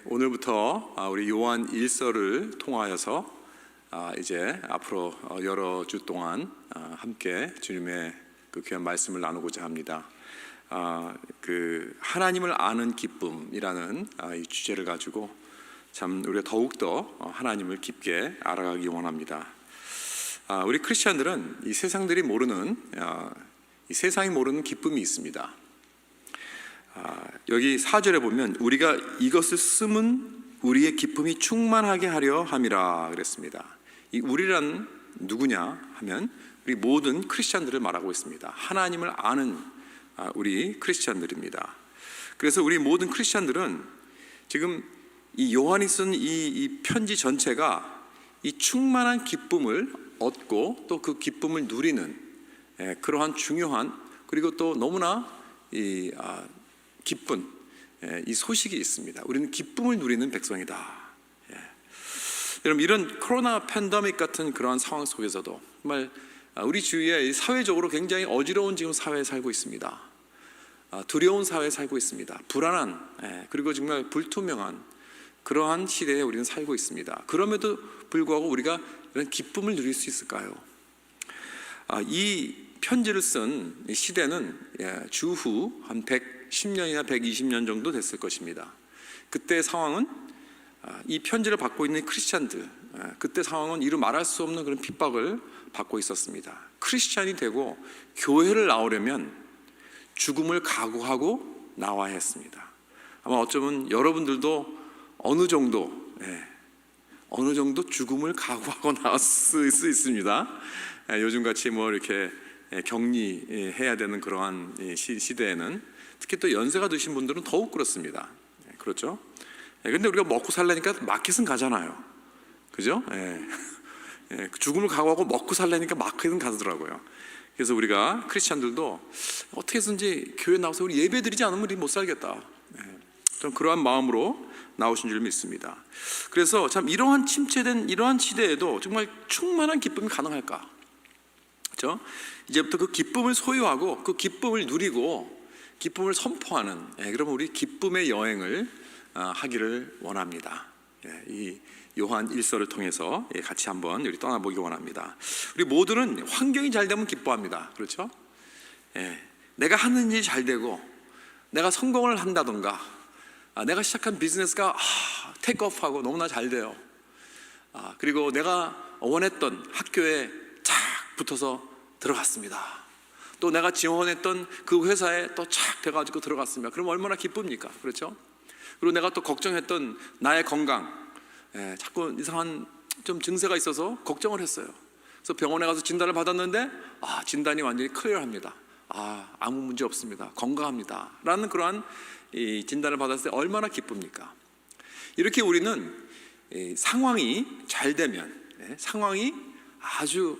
오늘부터 우리 요한 1서를 통하여서 이제 앞으로 여러 주 동안 함께 주님의 그 귀한 말씀을 나누고자 합니다. 그 하나님을 아는 기쁨이라는 이 주제를 가지고 참 우리가 더욱더 하나님을 깊게 알아가기 원합니다. 우리 크리스천들은 이 세상들이 모르는 이 세상이 모르는 기쁨이 있습니다. 여기 4절에 보면 우리가 이것을 쓰면 우리의 기쁨이 충만하게 하려 함이라 그랬습니다. 이 우리란 누구냐 하면 우리 모든 크리스천들을 말하고 있습니다. 하나님을 아는 우리 크리스천들입니다. 그래서 우리 모든 크리스천들은 지금 이 요한이 쓴 이 편지 전체가 이 충만한 기쁨을 얻고 또 그 기쁨을 누리는 그러한 중요한 그리고 또 너무나 기쁜 이 소식이 있습니다. 우리는 기쁨을 누리는 백성이다. 여러분, 이런 코로나 팬데믹 같은 그러한 상황 속에서도 정말 우리 주위에 사회적으로 굉장히 어지러운 지금 사회에 살고 있습니다. 두려운 사회에 살고 있습니다. 불안한 그리고 정말 불투명한 그러한 시대에 우리는 살고 있습니다. 그럼에도 불구하고 우리가 이런 기쁨을 누릴 수 있을까요? 이 편지를 쓴 시대는 주후 한 110년이나 120년 정도 됐을 것입니다. 그때 상황은 이 편지를 받고 있는 크리스찬들, 그때 상황은 이루 말할 수 없는 그런 핍박을 받고 있었습니다. 크리스찬이 되고 교회를 나오려면 죽음을 각오하고 나와야 했습니다. 아마 어쩌면 여러분들도 어느 정도 죽음을 각오하고 나왔을 수 있습니다. 요즘같이 이렇게 격리해야 되는 그러한 시대에는 특히 또 연세가 드신 분들은 더욱 그렇습니다. 그렇죠? 근데 우리가 먹고 살려니까 마켓은 가잖아요. 그죠? 죽음을 각오하고 먹고 살려니까 마켓은 가더라고요. 그래서 우리가 크리스찬들도 어떻게 해서든지 교회 나와서 우리 예배 드리지 않으면 우리 못 살겠다. 좀 그러한 마음으로 나오신 줄 믿습니다. 그래서 참 이러한 침체된 이러한 시대에도 정말 충만한 기쁨이 가능할까? 그렇죠? 이제부터 그 기쁨을 소유하고 그 기쁨을 누리고 기쁨을 선포하는 그러면 우리 기쁨의 여행을 하기를 원합니다. 이 요한 1서를 통해서 같이 한번 우리 떠나보기 원합니다. 우리 모두는 환경이 잘 되면 기뻐합니다. 그렇죠? 내가 하는 일이 잘 되고 내가 성공을 한다던가 내가 시작한 비즈니스가 테이크오프하고 너무나 잘 돼요. 그리고 내가 원했던 학교에 착 붙어서 들어갔습니다. 또 내가 지원했던 그 회사에 또 착 돼가지고 들어갔습니다. 그럼 얼마나 기쁩니까? 그렇죠? 그리고 내가 또 걱정했던 나의 건강, 자꾸 이상한 좀 증세가 있어서 걱정을 했어요. 그래서 병원에 가서 진단을 받았는데 진단이 완전히 클리어합니다. 아무 문제 없습니다. 건강합니다. 라는 그러한 이 진단을 받았을 때 얼마나 기쁩니까? 이렇게 우리는 상황이 잘 되면, 상황이 아주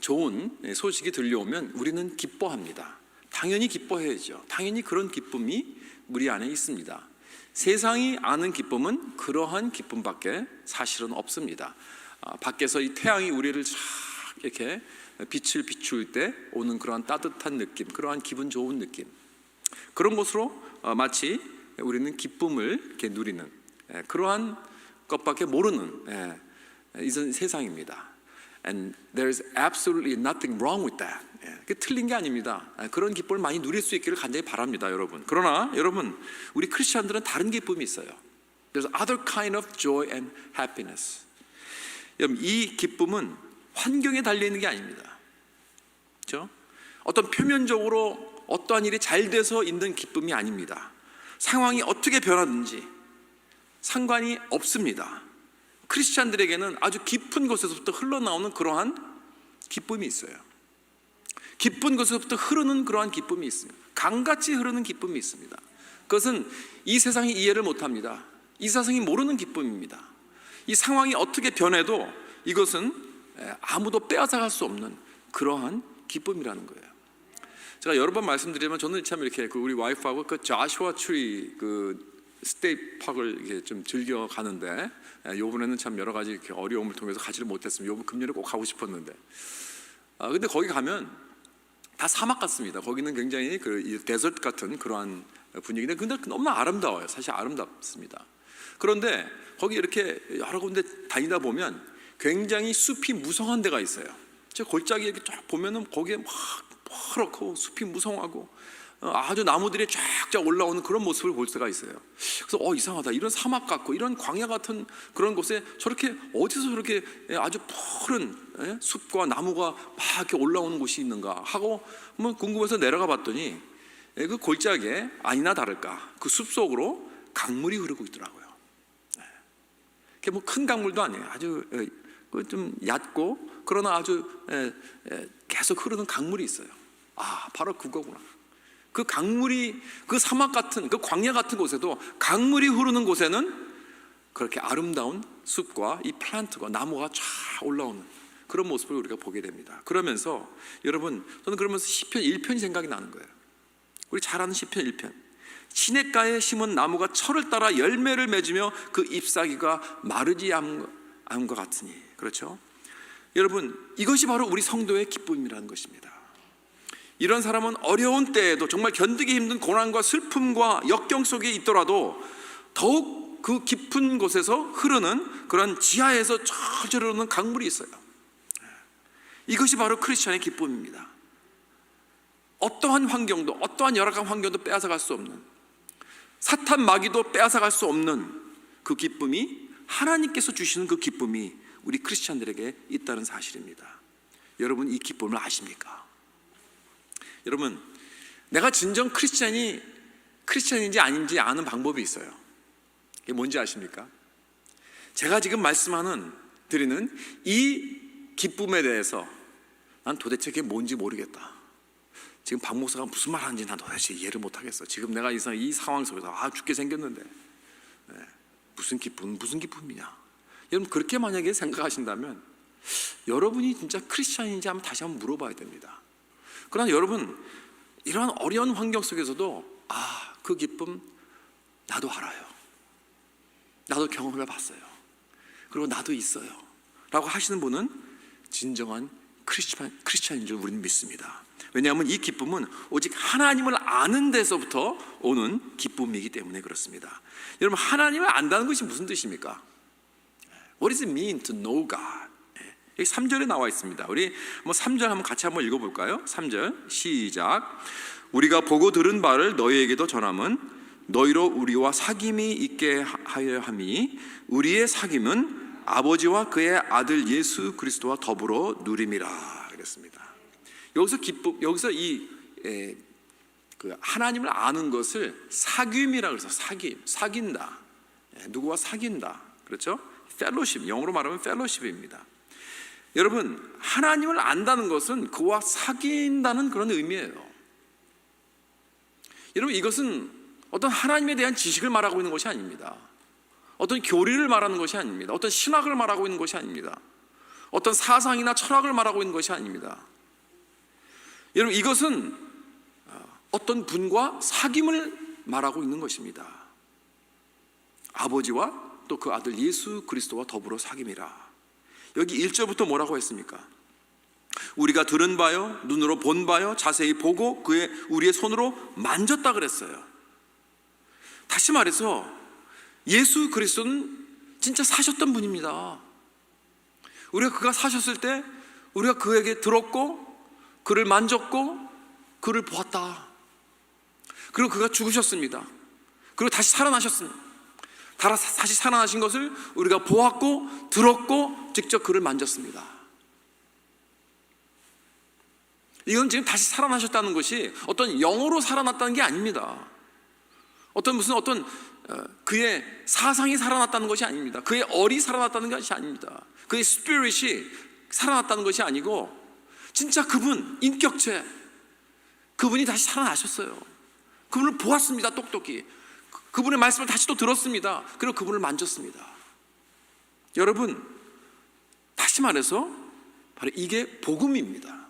좋은 소식이 들려오면 우리는 기뻐합니다. 당연히 기뻐해야죠. 당연히 그런 기쁨이 우리 안에 있습니다. 세상이 아는 기쁨은 그러한 기쁨밖에 사실은 없습니다. 밖에서 이 태양이 우리를 쫙 이렇게 빛을 비출 때 오는 그러한 따뜻한 느낌, 그러한 기분 좋은 느낌, 그런 것으로 마치 우리는 기쁨을 이렇게 누리는 그러한 것밖에 모르는 이 세상입니다. And there's absolutely nothing wrong with that. 그게 틀린 게 아닙니다. 그런 기쁨을 많이 누릴 수 있기를 간절히 바랍니다, 여러분. 그러나 여러분, 우리 크리스천들은 다른 기쁨이 있어요. There's other kind of joy and happiness. 여러분, 이 기쁨은 환경에 달려 있는 게 아닙니다. 그렇죠? 어떤 표면적으로 어떠한 일이 잘 돼서 있는 기쁨이 아닙니다. 상황이 어떻게 변하든지 상관이 없습니다. 크리스찬들에게는 아주 깊은 곳에서부터 흘러나오는 그러한 기쁨이 있어요. 깊은 곳에서부터 흐르는 그러한 기쁨이 있습니다. 강같이 흐르는 기쁨이 있습니다. 그것은 이 세상이 이해를 못합니다. 이 세상이 모르는 기쁨입니다. 이 상황이 어떻게 변해도 이것은 아무도 빼앗아갈 수 없는 그러한 기쁨이라는 거예요. 제가 여러 번 말씀드리면 저는 참 이렇게 우리 와이프하고 그 자슈아 트리 스테이트 파크를 이렇게 좀 즐겨 가는데 요번에는 참 여러 가지 이렇게 어려움을 통해서 가지를 못했습니다. 요번 금년에 꼭 가고 싶었는데 근데 거기 가면 다 사막 같습니다. 거기는 굉장히 이 데저트 같은 그러한 분위기인데 근데 너무 아름다워요. 사실 아름답습니다. 그런데 거기 이렇게 여러 군데 다니다 보면 굉장히 숲이 무성한 데가 있어요. 저 골짜기 이렇게 쫙 보면은 거기에 막 퍼렇고 숲이 무성하고 아주 나무들이 쫙쫙 올라오는 그런 모습을 볼 수가 있어요. 그래서 이상하다. 이런 사막 같고 이런 광야 같은 그런 곳에 저렇게 어디서 저렇게 아주 푸른 숲과 나무가 막 이렇게 올라오는 곳이 있는가 하고 한번 궁금해서 내려가 봤더니 그 골짜기에 아니나 다를까 그 숲속으로 강물이 흐르고 있더라고요. 그게 뭐 큰 강물도 아니에요. 아주 좀 얕고 그러나 아주 계속 흐르는 강물이 있어요. 바로 그거구나. 그 강물이 그 사막 같은 그 광야 같은 곳에도 강물이 흐르는 곳에는 그렇게 아름다운 숲과 이 플란트가 나무가 쫙 올라오는 그런 모습을 우리가 보게 됩니다. 그러면서 여러분 저는 그러면서 시편 1편이 생각이 나는 거예요. 우리 잘 아는 시편 1편. 시냇가에 심은 나무가 철을 따라 열매를 맺으며 그 잎사귀가 마르지 않음과 같으니. 그렇죠? 여러분 이것이 바로 우리 성도의 기쁨이라는 것입니다. 이런 사람은 어려운 때에도 정말 견디기 힘든 고난과 슬픔과 역경 속에 있더라도 더욱 그 깊은 곳에서 흐르는 그런 지하에서 철철 흐르는 강물이 있어요. 이것이 바로 크리스천의 기쁨입니다. 어떠한 환경도 어떠한 열악한 환경도 빼앗아갈 수 없는, 사탄 마귀도 빼앗아갈 수 없는 그 기쁨이, 하나님께서 주시는 그 기쁨이 우리 크리스천들에게 있다는 사실입니다. 여러분 이 기쁨을 아십니까? 여러분 내가 진정 크리스천인지 아닌지 아는 방법이 있어요. 이게 뭔지 아십니까? 제가 지금 드리는 이 기쁨에 대해서 난 도대체 그게 뭔지 모르겠다. 지금 박 목사가 무슨 말 하는지 난 도대체 이해를 못하겠어. 지금 내가 이 상황 속에서 죽게 생겼는데 무슨 기쁨이냐. 여러분 그렇게 만약에 생각하신다면 여러분이 진짜 크리스천인지 한번 다시 한번 물어봐야 됩니다. 그러나 여러분 이러한 어려운 환경 속에서도 그 기쁨 나도 알아요. 나도 경험해 봤어요. 그리고 나도 있어요 라고 하시는 분은 진정한 크리스천인 줄 우리는 믿습니다. 왜냐하면 이 기쁨은 오직 하나님을 아는 데서부터 오는 기쁨이기 때문에 그렇습니다. 여러분 하나님을 안다는 것이 무슨 뜻입니까? What does it mean to know God? 여기 3절에 나와 있습니다. 우리 3절 한번 같이 한번 읽어볼까요? 3절 시작. 우리가 보고 들은 바를 너희에게도 전함은 너희로 우리와 사귐이 있게 하여 함이 우리의 사귐은 아버지와 그의 아들 예수 그리스도와 더불어 누림이라 그랬습니다. 여기서 그 하나님을 아는 것을 사귐이라 그래서 사귄다. 누구와 사귄다. 그렇죠? 펠로십, 영어로 말하면 펠로십입니다. 여러분 하나님을 안다는 것은 그와 사귄다는 그런 의미예요. 여러분 이것은 어떤 하나님에 대한 지식을 말하고 있는 것이 아닙니다. 어떤 교리를 말하는 것이 아닙니다. 어떤 신학을 말하고 있는 것이 아닙니다. 어떤 사상이나 철학을 말하고 있는 것이 아닙니다. 여러분 이것은 어떤 분과 사귐을 말하고 있는 것입니다. 아버지와 또 그 아들 예수 그리스도와 더불어 사귐이라. 여기 1절부터 뭐라고 했습니까? 우리가 들은 바요, 눈으로 본 바요, 자세히 보고 우리의 손으로 만졌다 그랬어요. 다시 말해서 예수 그리스도는 진짜 사셨던 분입니다. 우리가 그가 사셨을 때 우리가 그에게 들었고 그를 만졌고 그를 보았다. 그리고 그가 죽으셨습니다. 그리고 다시 살아나셨습니다. 다시 살아나신 것을 우리가 보았고 들었고 직접 그를 만졌습니다. 이건 지금 다시 살아나셨다는 것이 어떤 영으로 살아났다는 게 아닙니다. 어떤 그의 사상이 살아났다는 것이 아닙니다. 그의 얼이 살아났다는 것이 아닙니다. 그의 스피릿이 살아났다는 것이 아니고 진짜 그분, 인격체, 그분이 다시 살아나셨어요. 그분을 보았습니다. 똑똑히. 그분의 말씀을 다시 또 들었습니다. 그리고 그분을 만졌습니다. 여러분 다시 말해서 바로 이게 복음입니다.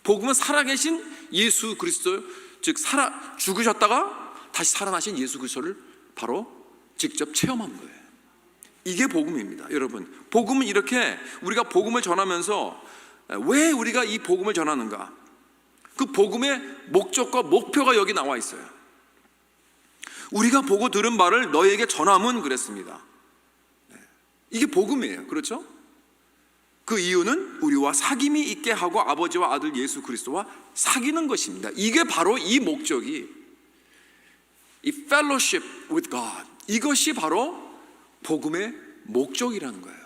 복음은 살아계신 예수 그리스도, 즉 죽으셨다가 다시 살아나신 예수 그리스도를 바로 직접 체험한 거예요. 이게 복음입니다. 여러분 복음은 이렇게 우리가 복음을 전하면서 왜 우리가 이 복음을 전하는가, 그 복음의 목적과 목표가 여기 나와 있어요. 우리가 보고 들은 바를 너희에게 전함은 그랬습니다. 이게 복음이에요. 그렇죠? 그 이유는 우리와 사귐이 있게 하고 아버지와 아들 예수 그리스도와 사귀는 것입니다. 이게 바로 이 목적이, 이 fellowship with God, 이것이 바로 복음의 목적이라는 거예요.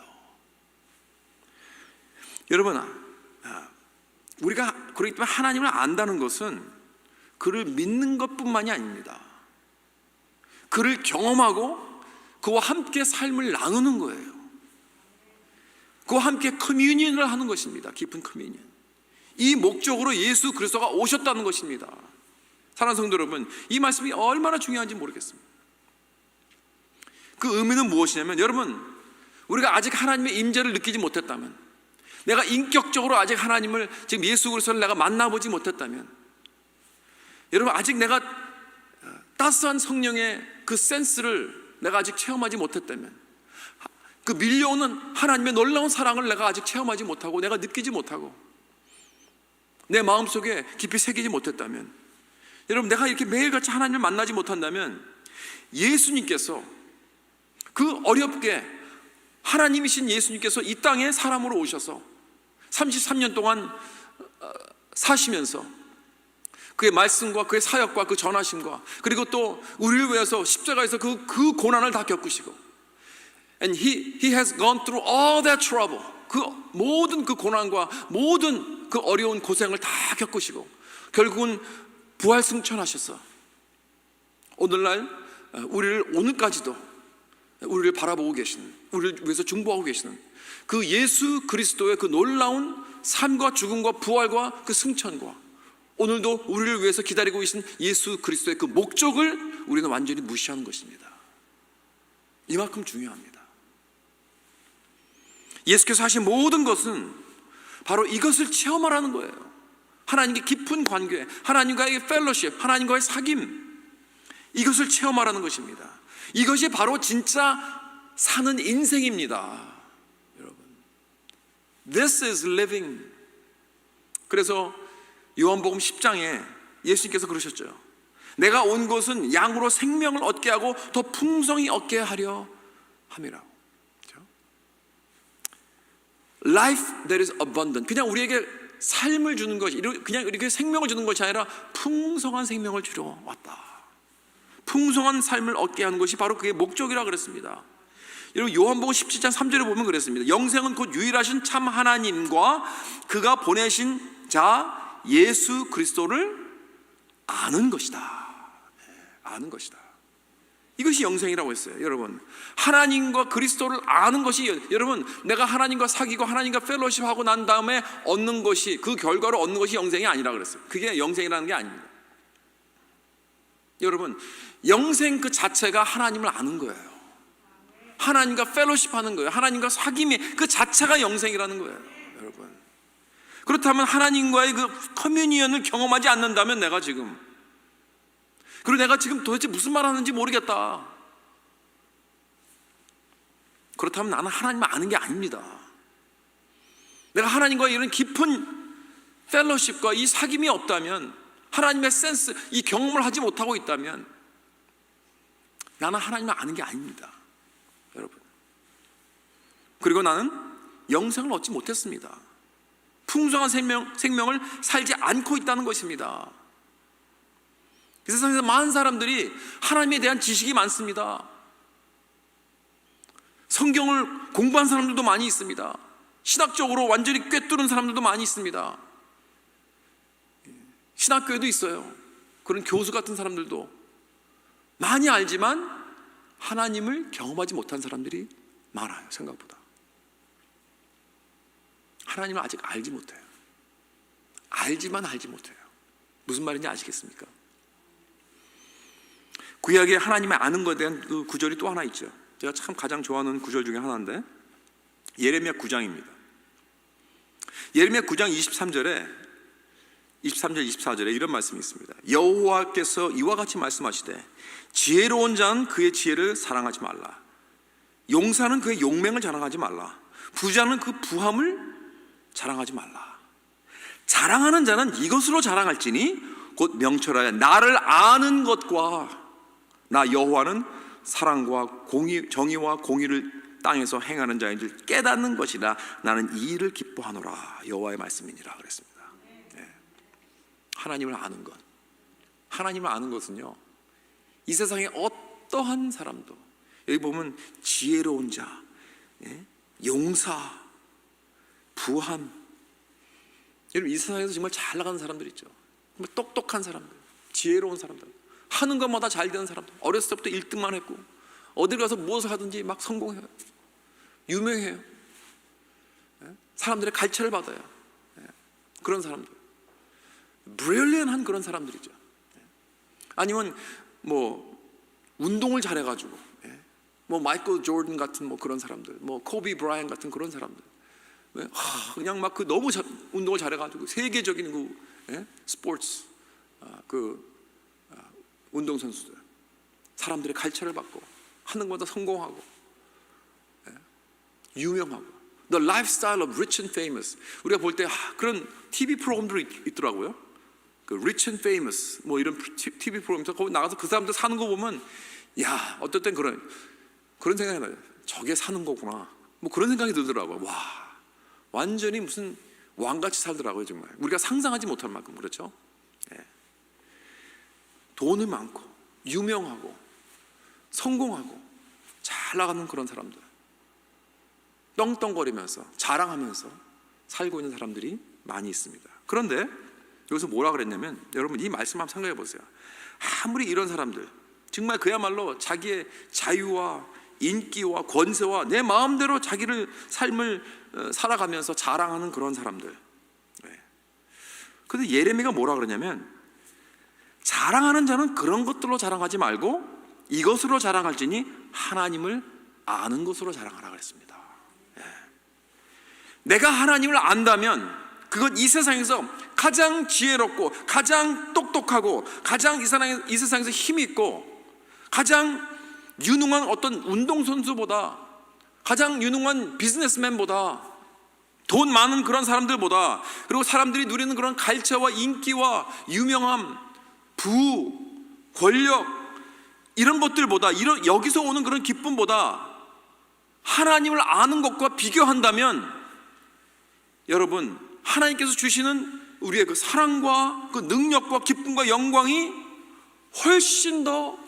여러분, 우리가 그렇기 때문에 하나님을 안다는 것은 그를 믿는 것뿐만이 아닙니다. 그를 경험하고 그와 함께 삶을 나누는 거예요. 그와 함께 커뮤니언을 하는 것입니다. 깊은 커뮤니언. 이 목적으로 예수 그리스도가 오셨다는 것입니다. 사랑하는 성도 여러분, 이 말씀이 얼마나 중요한지 모르겠습니다. 그 의미는 무엇이냐면, 여러분, 우리가 아직 하나님의 임재를 느끼지 못했다면, 내가 인격적으로 아직 하나님을, 지금 예수 그리스도를 내가 만나보지 못했다면, 여러분, 아직 내가 따스한 성령의 그 센스를 내가 아직 체험하지 못했다면, 그 밀려오는 하나님의 놀라운 사랑을 내가 아직 체험하지 못하고 내가 느끼지 못하고 내 마음속에 깊이 새기지 못했다면, 여러분, 내가 이렇게 매일같이 하나님을 만나지 못한다면, 예수님께서 그 어렵게 하나님이신 예수님께서 이 땅에 사람으로 오셔서 33년 동안 사시면서 그의 말씀과 그의 사역과 그 전하심과, 그리고 또 우리를 위해서 십자가에서 그 고난을 다 겪으시고, and he has gone through all that trouble, 그 모든 그 고난과 모든 그 어려운 고생을 다 겪으시고 결국은 부활 승천하셔서 오늘날 우리를, 오늘까지도 우리를 바라보고 계시는, 우리를 위해서 중보하고 계시는 그 예수 그리스도의 그 놀라운 삶과 죽음과 부활과 그 승천과, 오늘도 우리를 위해서 기다리고 계신 예수 그리스도의 그 목적을 우리는 완전히 무시하는 것입니다. 이만큼 중요합니다. 예수께서 하신 모든 것은 바로 이것을 체험하라는 거예요. 하나님께 깊은 관계, 하나님과의 펠로십, 하나님과의 사귐, 이것을 체험하라는 것입니다. 이것이 바로 진짜 사는 인생입니다. 여러분, This is living. 그래서 요한복음 10장에 예수님께서 그러셨죠. 내가 온 것은 양으로 생명을 얻게 하고 더 풍성히 얻게 하려 함이라고. Life that is abundant. 그냥 우리에게 삶을 주는 것이, 그냥 이렇게 생명을 주는 것이 아니라 풍성한 생명을 주러 왔다. 풍성한 삶을 얻게 하는 것이 바로 그의 목적이라 그랬습니다. 여러분, 요한복음 17장 3절에 보면 그랬습니다. 영생은 곧 유일하신 참 하나님과 그가 보내신 자 예수 그리스도를 아는 것이다. 아는 것이다. 이것이 영생이라고 했어요. 여러분, 하나님과 그리스도를 아는 것이, 여러분, 내가 하나님과 사귀고 하나님과 펠로십하고 난 다음에 얻는 것이, 그 결과로 얻는 것이 영생이 아니라 그랬어요. 그게 영생이라는 게 아닙니다. 여러분, 영생 그 자체가 하나님을 아는 거예요. 하나님과 펠로십하는 거예요. 하나님과 사귐이 그 자체가 영생이라는 거예요. 여러분, 그렇다면 하나님과의 그 커뮤니언을 경험하지 않는다면, 내가 지금, 그리고 내가 지금 도대체 무슨 말 하는지 모르겠다, 그렇다면 나는 하나님을 아는 게 아닙니다. 내가 하나님과의 이런 깊은 펠로십과 이 사귐이 없다면, 하나님의 센스, 이 경험을 하지 못하고 있다면 나는 하나님을 아는 게 아닙니다. 여러분, 그리고 나는 영생을 얻지 못했습니다. 풍성한 생명을 살지 않고 있다는 것입니다. 이 세상에서 많은 사람들이 하나님에 대한 지식이 많습니다. 성경을 공부한 사람들도 많이 있습니다. 신학적으로 완전히 꿰뚫은 사람들도 많이 있습니다. 신학교에도 있어요. 그런 교수 같은 사람들도 많이 알지만 하나님을 경험하지 못한 사람들이 많아요. 생각보다 하나님을 아직 알지 못해요. 알지만 알지 못해요. 무슨 말인지 아시겠습니까? 구약에 하나님을 아는 것에 대한 그 구절이 또 하나 있죠. 제가 참 가장 좋아하는 구절 중에 하나인데, 예레미야 9장입니다. 예레미야 9장 23절 24절에 이런 말씀이 있습니다. 여호와께서 이와 같이 말씀하시되, 지혜로운 자는 그의 지혜를 사랑하지 말라. 용사는 그의 용맹을 자랑하지 말라. 부자는 그 부함을 자랑하지 말라. 자랑하는 자는 이것으로 자랑할지니 곧 명철하여 나를 아는 것과 나 여호와는 사랑과 정의와 공의를 땅에서 행하는 자인 줄 깨닫는 것이라. 나는 이 일을 기뻐하노라. 여호와의 말씀이니라 그랬습니다. 하나님을 아는 것, 하나님을 아는 것은요, 이 세상에 어떠한 사람도, 여기 보면 지혜로운 자, 용사, 부한, 여러분 이 세상에서 정말 잘 나가는 사람들 있죠. 정말 똑똑한 사람들, 지혜로운 사람들, 하는 것마다 잘 되는 사람들, 어렸을 때부터 1등만 했고 어딜 가서 무엇을 하든지 막 성공해요. 유명해요. 사람들의 갈채를 받아요. 그런 사람들, 브릴리언한 그런 사람들이죠. 아니면 뭐 운동을 잘해가지고 뭐 마이클 조던 같은 뭐 그런 사람들, 뭐 코비 브라이언 같은 그런 사람들, 그냥 막 그 너무 운동을 잘해가지고 세계적인 그 스포츠 운동 선수들, 사람들의 갈채를 받고 하는 것마다 성공하고 유명하고. The lifestyle of rich and famous. 우리가 볼 때 그런 TV 프로그램들이 있더라고요. 그 rich and famous 뭐 이런 TV 프로그램에서 거기 나가서 그 사람들 사는 거 보면, 야, 어떨 땐 그런 생각이 나요. 저게 사는 거구나. 뭐 그런 생각이 들더라고요. 와, 완전히 무슨 왕같이 살더라고요, 정말. 우리가 상상하지 못할 만큼. 그렇죠? 돈이 많고 유명하고 성공하고 잘 나가는 그런 사람들, 떵떵거리면서 자랑하면서 살고 있는 사람들이 많이 있습니다. 그런데 여기서 뭐라 그랬냐면, 여러분 이 말씀 한번 생각해 보세요. 아무리 이런 사람들, 정말 그야말로 자기의 자유와 인기와 권세와 내 마음대로 자기를 삶을 살아가면서 자랑하는 그런 사람들. 그런데 예레미야가 뭐라 그러냐면, 자랑하는 자는 그런 것들로 자랑하지 말고 이것으로 자랑할지니 하나님을 아는 것으로 자랑하라 그랬습니다. 내가 하나님을 안다면 그것 이 세상에서 가장 지혜롭고 가장 똑똑하고 가장 이 세상에서 힘이 있고 가장 유능한 어떤 운동선수보다, 가장 유능한 비즈니스맨보다, 돈 많은 그런 사람들보다, 그리고 사람들이 누리는 그런 갈채와 인기와 유명함, 부, 권력, 이런 것들보다, 여기서 오는 그런 기쁨보다 하나님을 아는 것과 비교한다면, 여러분 하나님께서 주시는 우리의 그 사랑과 그 능력과 기쁨과 영광이 훨씬 더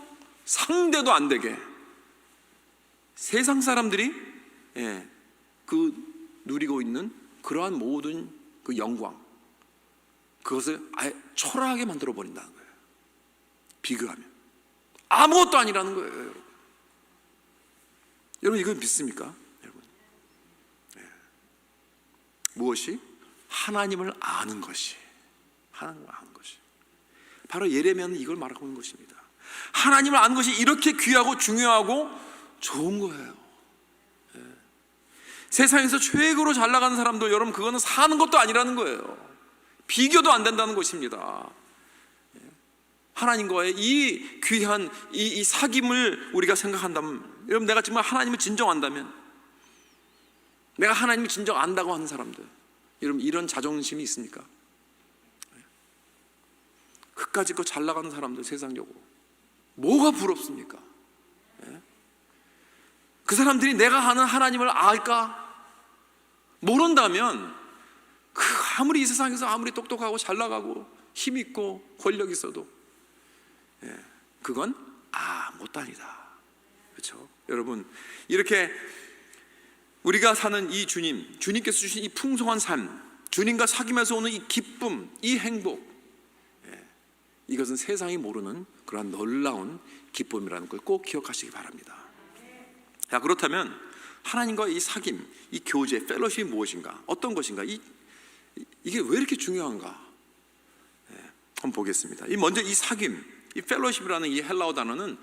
상대도 안 되게 세상 사람들이 누리고 있는 그러한 모든 그 영광, 그것을 아예 초라하게 만들어 버린다는 거예요. 비교하면 아무것도 아니라는 거예요. 여러분 이건 믿습니까? 여러분, 무엇이? 하나님을 아는 것이, 하나님을 아는 것이. 바로 예레미야는 이걸 말하고 있는 것입니다. 하나님을 아는 것이 이렇게 귀하고 중요하고 좋은 거예요. 세상에서 최고로 잘 나가는 사람들, 여러분 그거는 사는 것도 아니라는 거예요. 비교도 안 된다는 것입니다. 하나님과의 이 귀한 이 사귐을 우리가 생각한다면, 여러분 내가 정말 하나님을 진정 안다면, 내가 하나님을 진정 안다고 하는 사람들, 여러분 이런 자존심이 있습니까? 그까짓 거 잘 나가는 사람들, 세상적으로 뭐가 부럽습니까? 그 사람들이 내가 하는 하나님을 알까? 모른다면 아무리 이 세상에서 아무리 똑똑하고 잘 나가고 힘 있고 권력 있어도 그건 못다니다. 그렇죠? 여러분 이렇게 우리가 사는 이 주님께서 주신 이 풍성한 삶, 주님과 사귐에서 오는 이 기쁨, 이 행복, 이것은 세상이 모르는 그러한 놀라운 기쁨이라는 걸 꼭 기억하시기 바랍니다. 자, 그렇다면 하나님과 이 사귐, 이 교제, 펠로십이 무엇인가? 어떤 것인가? 이게 왜 이렇게 중요한가? 한번 보겠습니다. 먼저 이 사귐, 이 펠로십이라는 이 헬라어 단어는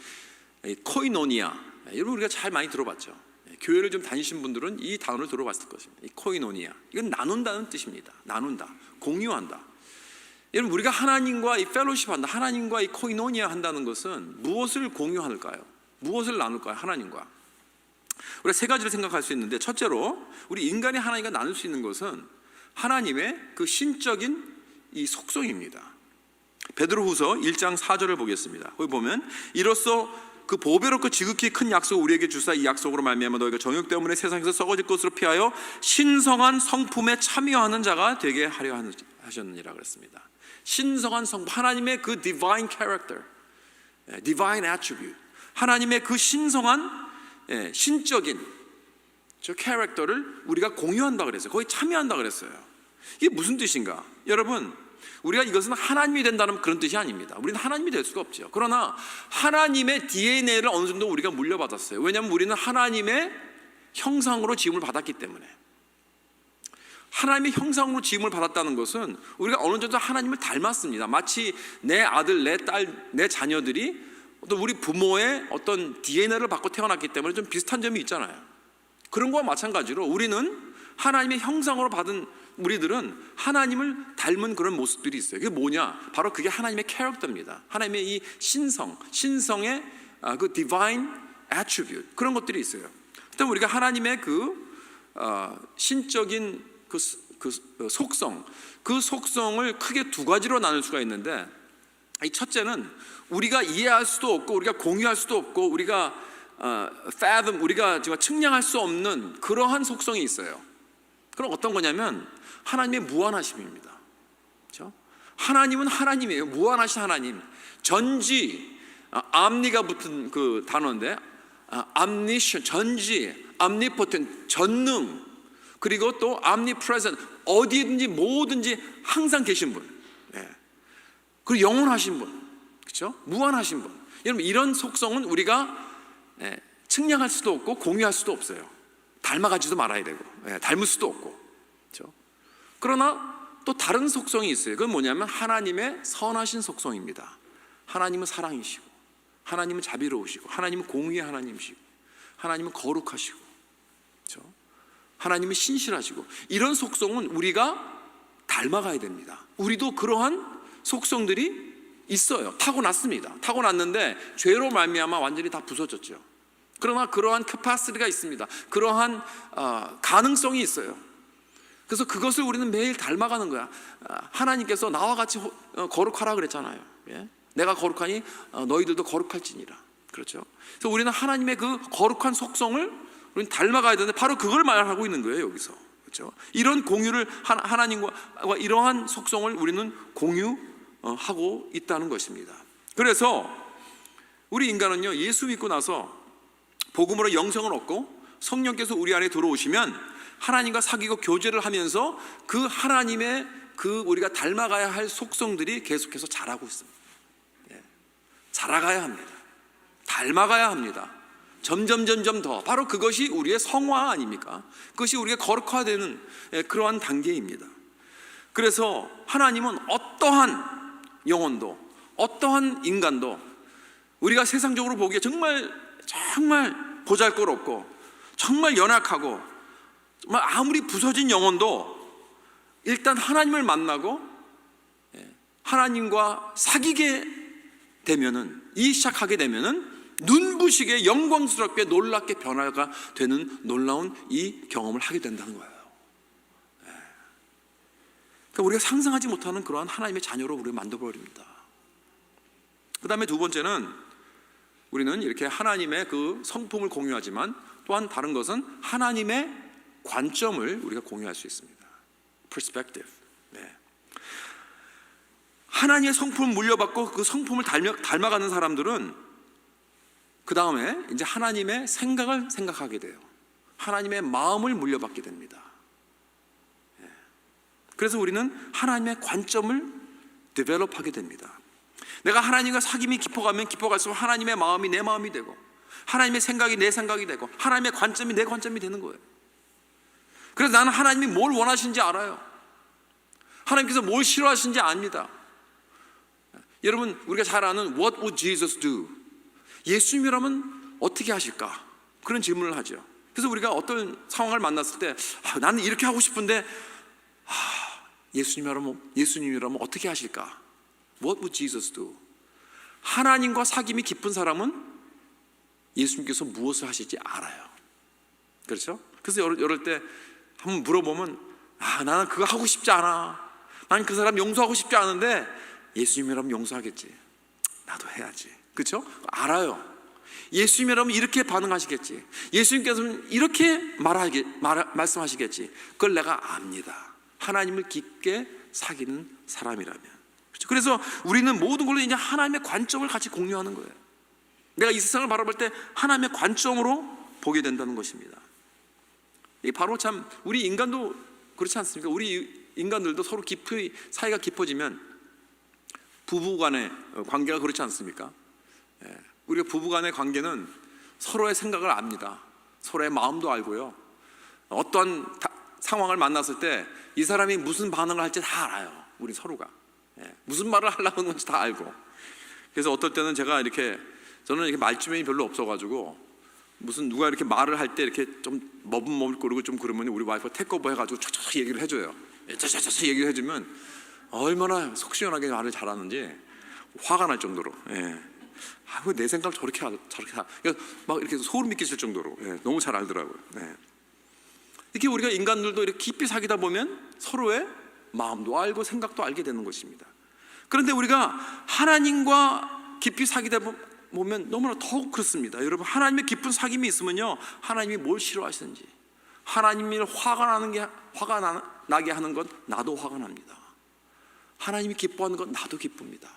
코이노니아. 여러분 우리가 잘 많이 들어봤죠. 교회를 좀 다니신 분들은 이 단어를 들어봤을 것입니다. 이 코이노니아, 이건 나눈다는 뜻입니다. 나눈다, 공유한다. 여러분 우리가 하나님과 이 펠로십한다, 하나님과 이 코이노니아 한다는 것은 무엇을 공유할까요? 무엇을 나눌까요? 하나님과 우리가 세 가지를 생각할 수 있는데, 첫째로 우리 인간이 하나님과 나눌 수 있는 것은 하나님의 그 신적인 이 속성입니다. 베드로후서 1장 4절을 보겠습니다. 거기 보면 이로써 그 보배롭고 지극히 큰 약속을 우리에게 주사 이 약속으로 말미암아 너희가 정욕 때문에 세상에서 썩어질 것으로 피하여 신성한 성품에 참여하는 자가 되게 하려 하셨느니라 그랬습니다. 신성한 성품, 하나님의 그 divine character, divine attribute, 하나님의 그 신성한 신적인 저 캐릭터를 우리가 공유한다 그랬어요. 거기 참여한다 그랬어요. 이게 무슨 뜻인가? 여러분, 우리가 이것은 하나님이 된다는 그런 뜻이 아닙니다. 우리는 하나님이 될 수가 없죠. 그러나 하나님의 DNA를 어느 정도 우리가 물려받았어요. 왜냐하면 우리는 하나님의 형상으로 지음을 받았기 때문에. 하나님의 형상으로 지음을 받았다는 것은 우리가 어느 정도 하나님을 닮았습니다. 마치 내 아들, 내 딸, 내 자녀들이 어떤 우리 부모의 어떤 DNA를 받고 태어났기 때문에 좀 비슷한 점이 있잖아요. 그런 거와 마찬가지로 우리는 하나님의 형상으로 받은 우리들은 하나님을 닮은 그런 모습들이 있어요. 그게 뭐냐? 바로 그게 하나님의 캐릭터입니다. 하나님의 이 신성의 그 divine attribute, 그런 것들이 있어요. 그다음 우리가 하나님의 그 신적인 그 속성, 그 속성을 크게 두 가지로 나눌 수가 있는데, 이 첫째는 우리가 이해할 수도 없고 우리가 공유할 수도 없고 우리가 fathom, 우리가 지금 측량할 수 없는 그러한 속성이 있어요. 그럼 어떤 거냐면 하나님의 무한하심입니다. 그렇죠? 하나님은 하나님이에요. 무한하신 하나님. 전지, 암니가 붙은 그 단어인데, omniscient, 전지, omnipotent, 전능, 그리고 또 omnipresent, 어디든지 뭐든지 항상 계신 분, 그리고 영원하신 분, 그렇죠? 무한하신 분. 여러분, 이런 속성은 우리가 측량할 수도 없고 공유할 수도 없어요. 닮아가지도 말아야 되고, 닮을 수도 없고, 그렇죠? 그러나 또 다른 속성이 있어요. 그건 뭐냐면 하나님의 선하신 속성입니다. 하나님은 사랑이시고, 하나님은 자비로우시고, 하나님은 공의의 하나님이시고, 하나님은 거룩하시고, 그렇죠? 하나님은 신실하시고, 이런 속성은 우리가 닮아가야 됩니다. 우리도 그러한 속성들이 있어요. 타고났습니다. 타고났는데 죄로 말미암아 완전히 다 부서졌죠. 그러나 그러한 캐파시티가 있습니다. 그러한 가능성이 있어요. 그래서 그것을 우리는 매일 닮아가는 거야. 하나님께서 나와 같이 거룩하라 그랬잖아요. 내가 거룩하니 너희들도 거룩할지니라. 그렇죠? 그래서 우리는 하나님의 그 거룩한 속성을 우리는 닮아가야 되는데 바로 그걸 말하고 있는 거예요, 여기서. 그렇죠? 이런 공유를 하나님과 이러한 속성을 우리는 공유하고 있다는 것입니다. 그래서 우리 인간은요, 예수 믿고 나서 복음으로 영생을 얻고 성령께서 우리 안에 들어오시면 하나님과 사귀고 교제를 하면서 그 하나님의 그 우리가 닮아가야 할 속성들이 계속해서 자라고 있습니다. 자라가야 합니다. 닮아가야 합니다. 점점 더. 바로 그것이 우리의 성화 아닙니까? 그것이 우리가 거룩화되는 그러한 단계입니다. 그래서 하나님은 어떠한 영혼도, 어떠한 인간도 우리가 세상적으로 보기에 정말 보잘것없고 정말 연약하고 정말 아무리 부서진 영혼도 일단 하나님을 만나고 하나님과 사귀게 되면은, 시작하게 되면은 눈부시게 영광스럽게 놀랍게 변화가 되는 놀라운 이 경험을 하게 된다는 거예요. 그러니까 우리가 상상하지 못하는 그러한 하나님의 자녀로 우리를 만들어버립니다. 그 다음에 두 번째는 우리는 이렇게 하나님의 그 성품을 공유하지만 또한 다른 것은 하나님의 관점을 우리가 공유할 수 있습니다. perspective. 하나님의 성품을 물려받고 그 성품을 닮아가는 사람들은 그 다음에 이제 하나님의 생각을 생각하게 돼요. 하나님의 마음을 물려받게 됩니다. 그래서 우리는 하나님의 관점을 디벨롭하게 됩니다. 내가 하나님과 사귐이 깊어가면 깊어갈수록 하나님의 마음이 내 마음이 되고, 하나님의 생각이 내 생각이 되고, 하나님의 관점이 내 관점이 되는 거예요. 그래서 나는 하나님이 뭘 원하시는지 알아요. 하나님께서 뭘 싫어하시는지 압니다. 여러분, 우리가 잘 아는 What would Jesus do? 예수님이라면 어떻게 하실까? 그런 질문을 하죠. 그래서 우리가 어떤 상황을 만났을 때 나는 이렇게 하고 싶은데 예수님이라면 어떻게 하실까? What would Jesus do? 하나님과 사귐이 깊은 사람은 예수님께서 무엇을 하실지 알아요. 그렇죠? 그래서 이럴 때 한번 물어보면 나는 그거 하고 싶지 않아. 난 그 사람 용서하고 싶지 않은데 예수님이라면 용서하겠지. 나도 해야지. 그렇죠? 알아요. 예수님이라면 이렇게 반응하시겠지, 예수님께서는 이렇게 말씀하시겠지. 그걸 내가 압니다. 하나님을 깊게 사귀는 사람이라면. 그렇죠? 그래서 우리는 모든 걸로 이제 하나님의 관점을 같이 공유하는 거예요. 내가 이 세상을 바라볼 때 하나님의 관점으로 보게 된다는 것입니다. 이게 바로 참 우리 인간도 그렇지 않습니까? 우리 인간들도 서로 깊이 사이가 깊어지면 부부 간의 관계가 그렇지 않습니까? 우리가 부부 간의 관계는 서로의 생각을 압니다. 서로의 마음도 알고요. 어떠한 상황을 만났을 때 이 사람이 무슨 반응을 할지 다 알아요. 우리 서로가 무슨 말을 하려고 하는 건지 다 알고. 그래서 어떨 때는 저는 이렇게 말주변이 별로 없어가지고 무슨 누가 이렇게 말을 할 때 이렇게 좀 머뭇거리고 좀 그러면 우리 와이프가 테이크오버 해가지고 촥촥 얘기를 해줘요. 촥촥 얘기를 해주면 얼마나 속 시원하게 말을 잘하는지 화가 날 정도로. 왜 내 생각을 저렇게 막 이렇게 소름 끼칠 정도로 너무 잘 알더라고요. 이렇게 우리가 인간들도 이렇게 깊이 사귀다 보면 서로의 마음도 알고 생각도 알게 되는 것입니다. 그런데 우리가 하나님과 깊이 사귀다 보면 너무나 더욱 그렇습니다. 여러분, 하나님의 깊은 사귐이 있으면요, 하나님이 뭘 싫어하시는지, 하나님이 화가 나게 하는 것 나도 화가 납니다. 하나님이 기뻐하는 것 나도 기쁩니다.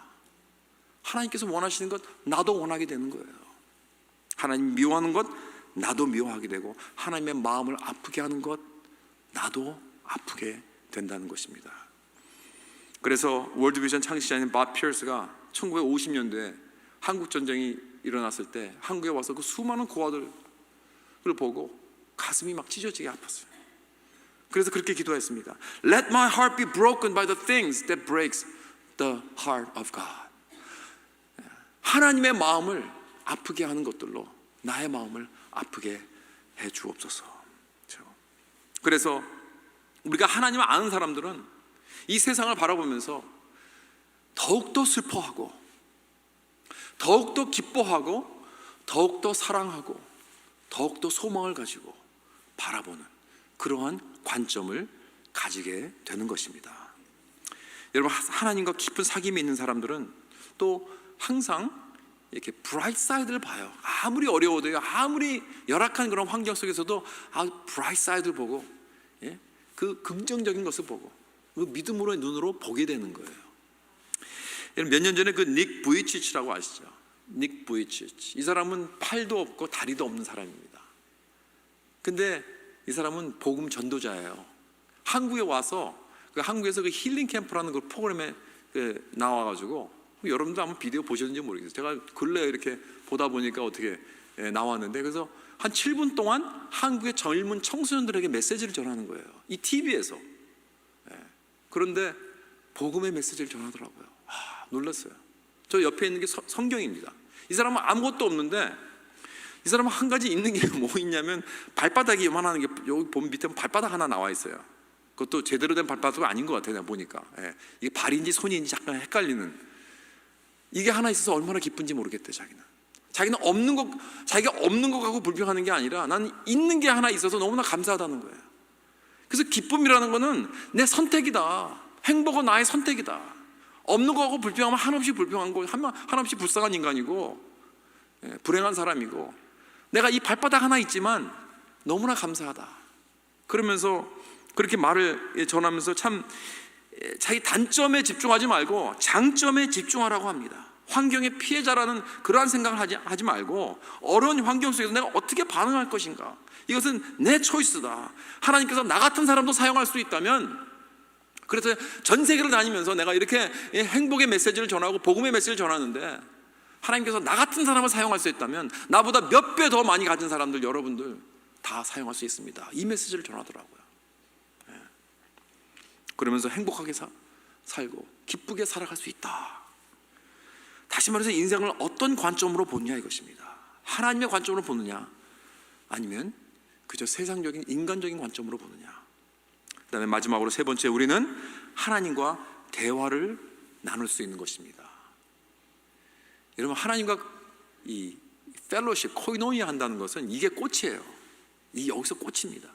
하나님께서 원하시는 것 나도 원하게 되는 거예요. 하나님 미워하는 것 나도 미워하게 되고, 하나님의 마음을 아프게 하는 것 나도 아프게 된다는 것입니다. 그래서 월드비전 창시자인 밥 피어스가 1950년도에 한국전쟁이 일어났을 때 한국에 와서 그 수많은 고아들을 보고 가슴이 막 찢어지게 아팠어요. 그래서 그렇게 기도했습니다. Let my heart be broken by the things that breaks the heart of God. 하나님의 마음을 아프게 하는 것들로 나의 마음을 아프게 해 주옵소서. 그래서 우리가 하나님을 아는 사람들은 이 세상을 바라보면서 더욱더 슬퍼하고, 더욱더 기뻐하고, 더욱더 사랑하고, 더욱더 소망을 가지고 바라보는 그러한 관점을 가지게 되는 것입니다. 여러분, 하나님과 깊은 사귐이 있는 사람들은 또 항상 이렇게 브라이트 사이드를 봐요. 아무리 어려워도요, 아무리 열악한 그런 환경 속에서도 브라이트 사이드를 보고, 그 긍정적인 것을 보고 그 믿음으로의 눈으로 보게 되는 거예요. 몇 년 전에 그 닉 부이치치라고 아시죠? 닉 부이치치. 이 사람은 팔도 없고 다리도 없는 사람입니다. 근데 이 사람은 복음 전도자예요. 한국에 와서 한국에서 그 힐링 캠프라는 그 프로그램에 나와가지고, 여러분도 한번 비디오 보셨는지 모르겠어요. 제가 근래에 이렇게 보다 보니까 어떻게 나왔는데, 그래서 한 7분 동안 한국의 젊은 청소년들에게 메시지를 전하는 거예요. 이 TV에서. 그런데 복음의 메시지를 전하더라고요. 놀랐어요. 저 옆에 있는 게 성경입니다. 이 사람은 아무것도 없는데, 이 사람은 한 가지 있는 게 뭐 있냐면 발바닥이 요만한 게, 여기 보면 밑에 발바닥 하나 나와 있어요. 그것도 제대로 된 발바닥은 아닌 것 같아요. 내가 보니까. 이게 발인지 손인지 잠깐 헷갈리는, 이게 하나 있어서 얼마나 기쁜지 모르겠대. 자기가 없는 것 갖고 불평하는 게 아니라 나는 있는 게 하나 있어서 너무나 감사하다는 거예요. 그래서 기쁨이라는 거는 내 선택이다. 행복은 나의 선택이다. 없는 거 갖고 불평하면 한없이 불평한 거, 한없이 불쌍한 인간이고 불행한 사람이고, 내가 이 발바닥 하나 있지만 너무나 감사하다. 그러면서 그렇게 말을 전하면서 참 자기 단점에 집중하지 말고 장점에 집중하라고 합니다. 환경의 피해자라는 그러한 생각을 하지 말고, 어려운 환경 속에서 내가 어떻게 반응할 것인가, 이것은 내 초이스다. 하나님께서 나 같은 사람도 사용할 수 있다면, 그래서 전 세계를 다니면서 내가 이렇게 행복의 메시지를 전하고 복음의 메시지를 전하는데, 하나님께서 나 같은 사람을 사용할 수 있다면 나보다 몇 배 더 많이 가진 사람들, 여러분들 다 사용할 수 있습니다. 이 메시지를 전하더라고요. 그러면서 행복하게 살고 기쁘게 살아갈 수 있다. 다시 말해서 인생을 어떤 관점으로 보느냐 이것입니다. 하나님의 관점으로 보느냐, 아니면 그저 세상적인 인간적인 관점으로 보느냐. 그 다음에 마지막으로 세 번째, 우리는 하나님과 대화를 나눌 수 있는 것입니다. 여러분, 하나님과 이 펠로십, 코이노니아 한다는 것은 이게 꽃이에요. 여기서 꽃입니다.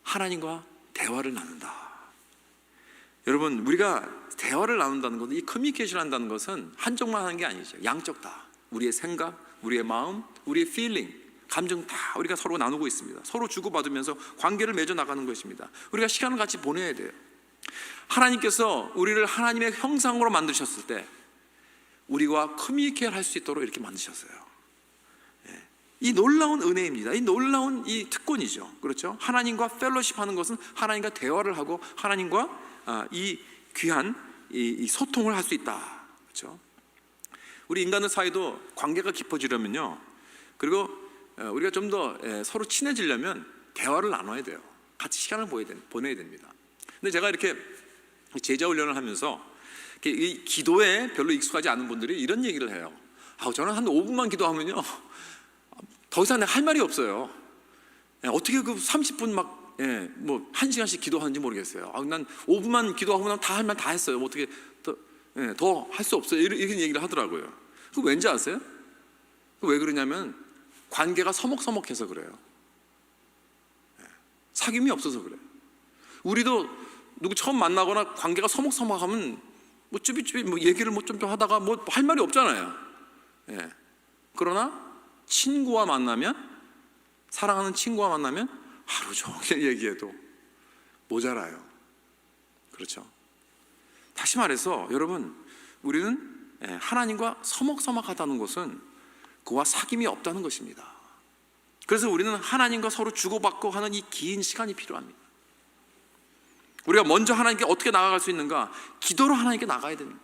하나님과 대화를 나눈다. 여러분, 우리가 대화를 나눈다는 것은, 이 커뮤니케이션 한다는 것은 한쪽만 하는 게 아니죠. 양쪽 다. 우리의 생각, 우리의 마음, 우리의 feeling, 감정 다 우리가 서로 나누고 있습니다. 서로 주고받으면서 관계를 맺어 나가는 것입니다. 우리가 시간을 같이 보내야 돼요. 하나님께서 우리를 하나님의 형상으로 만드셨을 때 우리와 커뮤니케이션 할 수 있도록 이렇게 만드셨어요. 이 놀라운 은혜입니다. 이 놀라운 이 특권이죠. 그렇죠? 하나님과 펠로십 하는 것은 하나님과 대화를 하고 하나님과 이 귀한 이 소통을 할 수 있다. 그렇죠? 우리 인간들 사이도 관계가 깊어지려면요, 그리고 우리가 좀 더 서로 친해지려면 대화를 나눠야 돼요. 같이 시간을 보내야 됩니다. 근데 제가 이렇게 제자 훈련을 하면서 이 기도에 별로 익숙하지 않은 분들이 이런 얘기를 해요. 저는 한 5분만 기도하면요 더 이상 내가 할 말이 없어요. 어떻게 그 30분 막 뭐 1시간씩 기도하는지 모르겠어요. 난 5분만 기도하고 난 다 할 말 다 했어요. 뭐 어떻게 더 할 수 없어요. 이런 얘기를 하더라고요. 그 왠지 아세요? 왜 그러냐면 관계가 서먹서먹해서 그래요. 사귐이 없어서 그래요. 우리도 누구 처음 만나거나 관계가 서먹서먹하면 뭐 쭈비쭈비 뭐 얘기를 뭐 좀 하다가 뭐 할 말이 없잖아요. 그러나 친구와 만나면, 사랑하는 친구와 만나면 하루 종일 얘기해도 모자라요. 그렇죠? 다시 말해서 여러분, 우리는 하나님과 서먹서먹하다는 것은 그와 사귐이 없다는 것입니다. 그래서 우리는 하나님과 서로 주고받고 하는 이 긴 시간이 필요합니다. 우리가 먼저 하나님께 어떻게 나아갈 수 있는가? 기도로 하나님께 나가야 됩니다.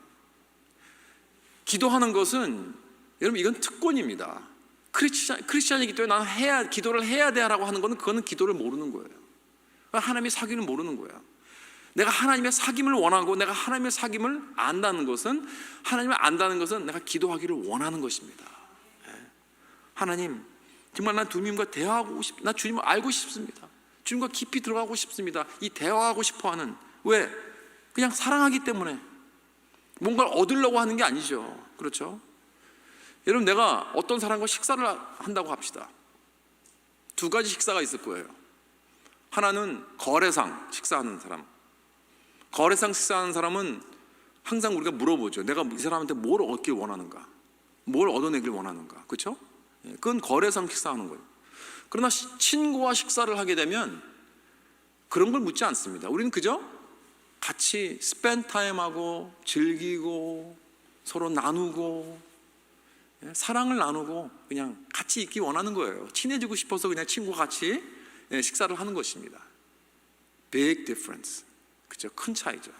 기도하는 것은 여러분 이건 특권입니다. 크리스찬이기 때문에 나는 기도를 해야 돼라고 하는 것은 그거는 기도를 모르는 거예요. 하나님의 사귐을 모르는 거예요. 내가 하나님의 사귐을 원하고 내가 하나님의 사귐을 안다는 것은, 하나님을 안다는 것은 내가 기도하기를 원하는 것입니다. 하나님, 정말 난 주님과 대화하고 싶, 나 주님을 알고 싶습니다. 주님과 깊이 들어가고 싶습니다. 이 대화하고 싶어하는, 왜? 그냥 사랑하기 때문에, 뭔가를 얻으려고 하는 게 아니죠. 그렇죠? 여러분, 내가 어떤 사람과 식사를 한다고 합시다. 두 가지 식사가 있을 거예요. 하나는 거래상 식사하는 사람. 거래상 식사하는 사람은 항상 우리가 물어보죠. 내가 이 사람한테 뭘 얻길 원하는가, 뭘 얻어내길 원하는가. 그렇죠? 그건 거래상 식사하는 거예요. 그러나 친구와 식사를 하게 되면 그런 걸 묻지 않습니다. 우리는 그저 같이 스펜 타임하고 즐기고 서로 나누고 사랑을 나누고 그냥 같이 있기 원하는 거예요. 친해지고 싶어서 그냥 친구와 같이 식사를 하는 것입니다. Big difference. 그죠? 큰 차이죠.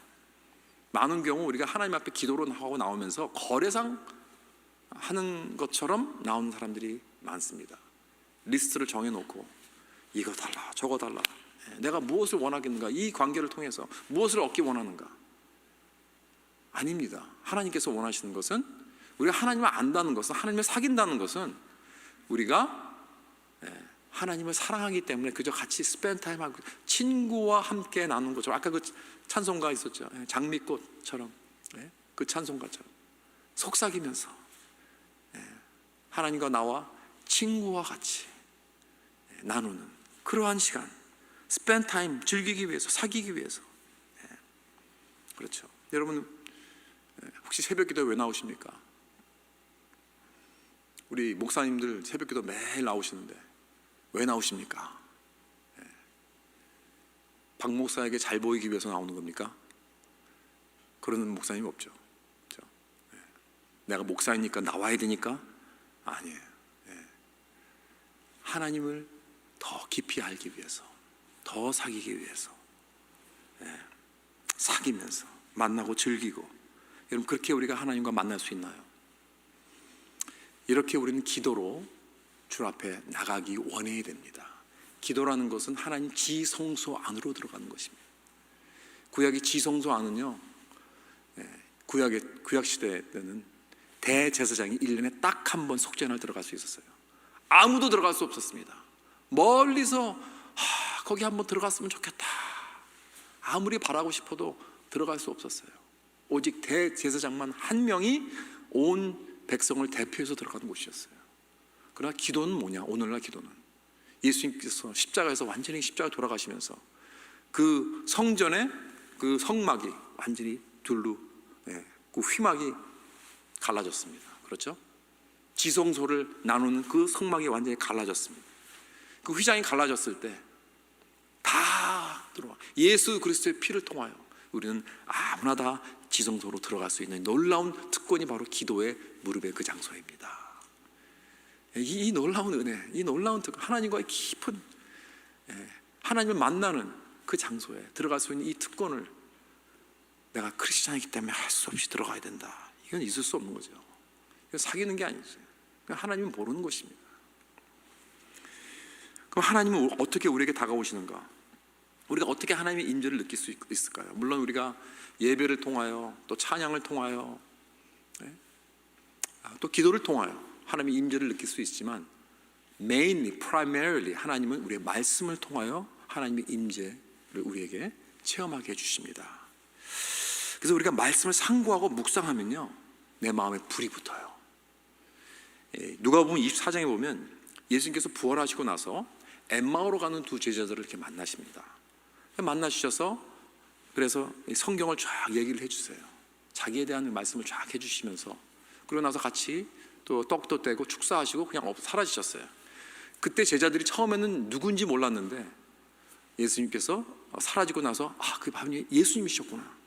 많은 경우 우리가 하나님 앞에 기도를 하고 나오면서 거래상 하는 것처럼 나오는 사람들이 많습니다. 리스트를 정해놓고 이거 달라 저거 달라, 내가 무엇을 원하겠는가, 이 관계를 통해서 무엇을 얻기 원하는가. 아닙니다. 하나님께서 원하시는 것은, 우리가 하나님을 안다는 것은, 하나님을 사귄다는 것은 우리가 하나님을 사랑하기 때문에 그저 같이 스펜타임하고 친구와 함께 나누는 것처럼, 아까 그 찬송가 있었죠. 장미꽃처럼, 그 찬송가처럼 속삭이면서 하나님과 나와 친구와 같이 나누는 그러한 시간, 스펜타임, 즐기기 위해서, 사귀기 위해서. 그렇죠. 여러분, 혹시 새벽기도 왜 나오십니까? 우리 목사님들 새벽기도 매일 나오시는데 왜 나오십니까? 박 목사에게 잘 보이기 위해서 나오는 겁니까? 그러는 목사님 없죠. 그렇죠? 내가 목사이니까 나와야 되니까? 아니에요. 하나님을 더 깊이 알기 위해서, 더 사귀기 위해서, 사귀면서 만나고 즐기고. 여러분, 그렇게 우리가 하나님과 만날 수 있나요? 이렇게 우리는 기도로 주 앞에 나가기 원해야 됩니다. 기도라는 것은 하나님 지성소 안으로 들어가는 것입니다. 구약의 지성소 안은요, 구약 시대 때는 대제사장이 1년에 딱 한 번 속죄날 들어갈 수 있었어요. 아무도 들어갈 수 없었습니다. 멀리서 거기 한번 들어갔으면 좋겠다, 아무리 바라고 싶어도 들어갈 수 없었어요. 오직 대제사장만 한 명이 온 백성을 대표해서 들어가는 곳이었어요. 그러나 기도는 뭐냐? 오늘날 기도는 예수님께서 십자가에서 완전히 십자가 돌아가시면서 그 성전의 그 성막이 완전히 둘로, 그 휘막이 갈라졌습니다. 그렇죠? 지성소를 나누는 그 성막이 완전히 갈라졌습니다. 그 휘장이 갈라졌을 때 다 들어와 예수 그리스도의 피를 통하여 우리는 아무나 다 지성소로 들어갈 수 있는 놀라운 특권이 바로 기도의 무릎의 그 장소입니다. 이 놀라운 은혜, 이 놀라운 특권, 하나님과의 깊은 하나님을 만나는 그 장소에 들어갈 수 있는 이 특권을 내가 크리스찬이기 때문에 할 수 없이 들어가야 된다. 이건 있을 수 없는 거죠. 이건 사귀는 게 아니죠. 하나님은 모르는 것입니다. 그럼 하나님은 어떻게 우리에게 다가오시는가? 우리가 어떻게 하나님의 임재를 느낄 수 있을까요? 물론 우리가 예배를 통하여 또 찬양을 통하여 또 기도를 통하여 하나님의 임재를 느낄 수 있지만 primarily 하나님은 우리의 말씀을 통하여 하나님의 임재를 우리에게 체험하게 해주십니다. 그래서 우리가 말씀을 상고하고 묵상하면요 내 마음에 불이 붙어요. 누가복음 24장에 보면 예수님께서 부활하시고 나서 엠마오로 가는 두 제자들을 이렇게 만나십니다. 만나주셔서 그래서 성경을 쫙 얘기를 해주세요. 자기에 대한 말씀을 쫙 해주시면서 그러고 나서 같이 또 떡도 떼고 축사하시고 그냥 사라지셨어요. 그때 제자들이 처음에는 누군지 몰랐는데 예수님께서 사라지고 나서 그 바로 예수님이셨구나.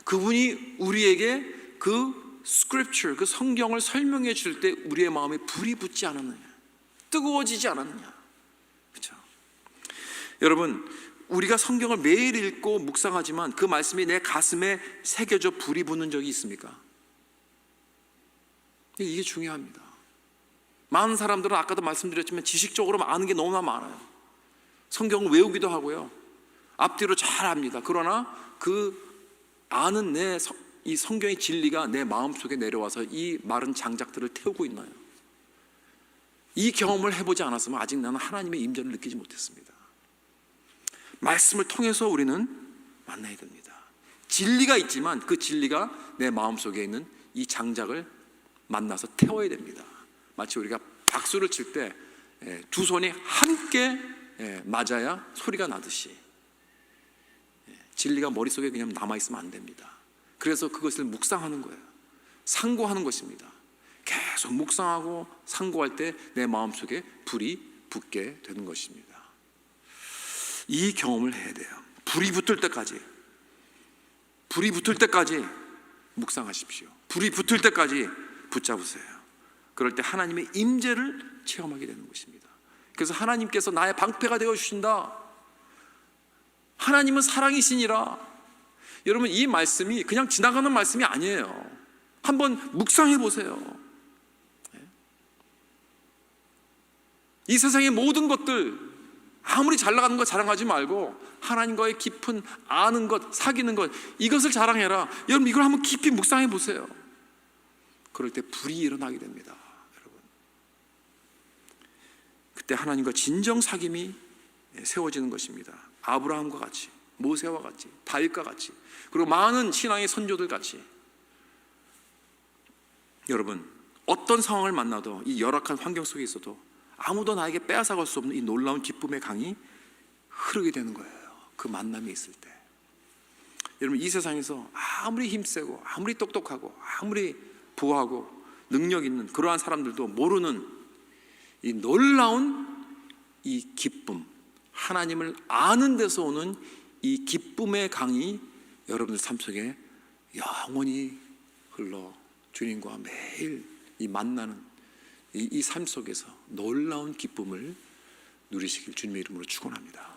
그분이 우리에게 그 스크립처, 그 성경을 설명해 줄 때 우리의 마음에 불이 붙지 않았느냐, 뜨거워지지 않았느냐. 그렇죠? 여러분, 우리가 성경을 매일 읽고 묵상하지만 그 말씀이 내 가슴에 새겨져 불이 붙는 적이 있습니까? 이게 중요합니다. 많은 사람들은 아까도 말씀드렸지만 지식적으로 아는 게 너무나 많아요. 성경을 외우기도 하고요, 앞뒤로 잘 압니다. 그러나 그 아는 이 성경의 진리가 내 마음속에 내려와서 이 마른 장작들을 태우고 있나요? 이 경험을 해보지 않았으면 아직 나는 하나님의 임재를 느끼지 못했습니다. 말씀을 통해서 우리는 만나야 됩니다. 진리가 있지만 그 진리가 내 마음속에 있는 이 장작을 만나서 태워야 됩니다. 마치 우리가 박수를 칠 때 두 손이 함께 맞아야 소리가 나듯이 진리가 머릿속에 그냥 남아있으면 안 됩니다. 그래서 그것을 묵상하는 거예요. 상고하는 것입니다. 계속 묵상하고 상고할 때 내 마음속에 불이 붙게 되는 것입니다. 이 경험을 해야 돼요. 불이 붙을 때까지 묵상하십시오. 불이 붙을 때까지 붙잡으세요. 그럴 때 하나님의 임재를 체험하게 되는 것입니다. 그래서 하나님께서 나의 방패가 되어 주신다. 하나님은 사랑이시니라. 여러분, 이 말씀이 그냥 지나가는 말씀이 아니에요. 한번 묵상해 보세요. 이 세상의 모든 것들 아무리 잘 나가는 거 자랑하지 말고 하나님과의 깊은 아는 것, 사귀는 것, 이것을 자랑해라. 여러분, 이걸 한번 깊이 묵상해 보세요. 그럴 때 불이 일어나게 됩니다. 여러분, 그때 하나님과 진정 사귐이 세워지는 것입니다. 아브라함과 같이, 모세와 같이, 다윗과 같이, 그리고 많은 신앙의 선조들 같이. 여러분, 어떤 상황을 만나도 이 열악한 환경 속에 있어도 아무도 나에게 빼앗아갈 수 없는 이 놀라운 기쁨의 강이 흐르게 되는 거예요. 그 만남이 있을 때. 여러분, 이 세상에서 아무리 힘세고 아무리 똑똑하고 아무리 부하고 능력 있는 그러한 사람들도 모르는 이 놀라운 이 기쁨, 하나님을 아는 데서 오는 이 기쁨의 강이 여러분들 삶 속에 영원히 흘러 주님과 매일 이 만나는 이 삶 속에서 놀라운 기쁨을 누리시길 주님의 이름으로 축원합니다.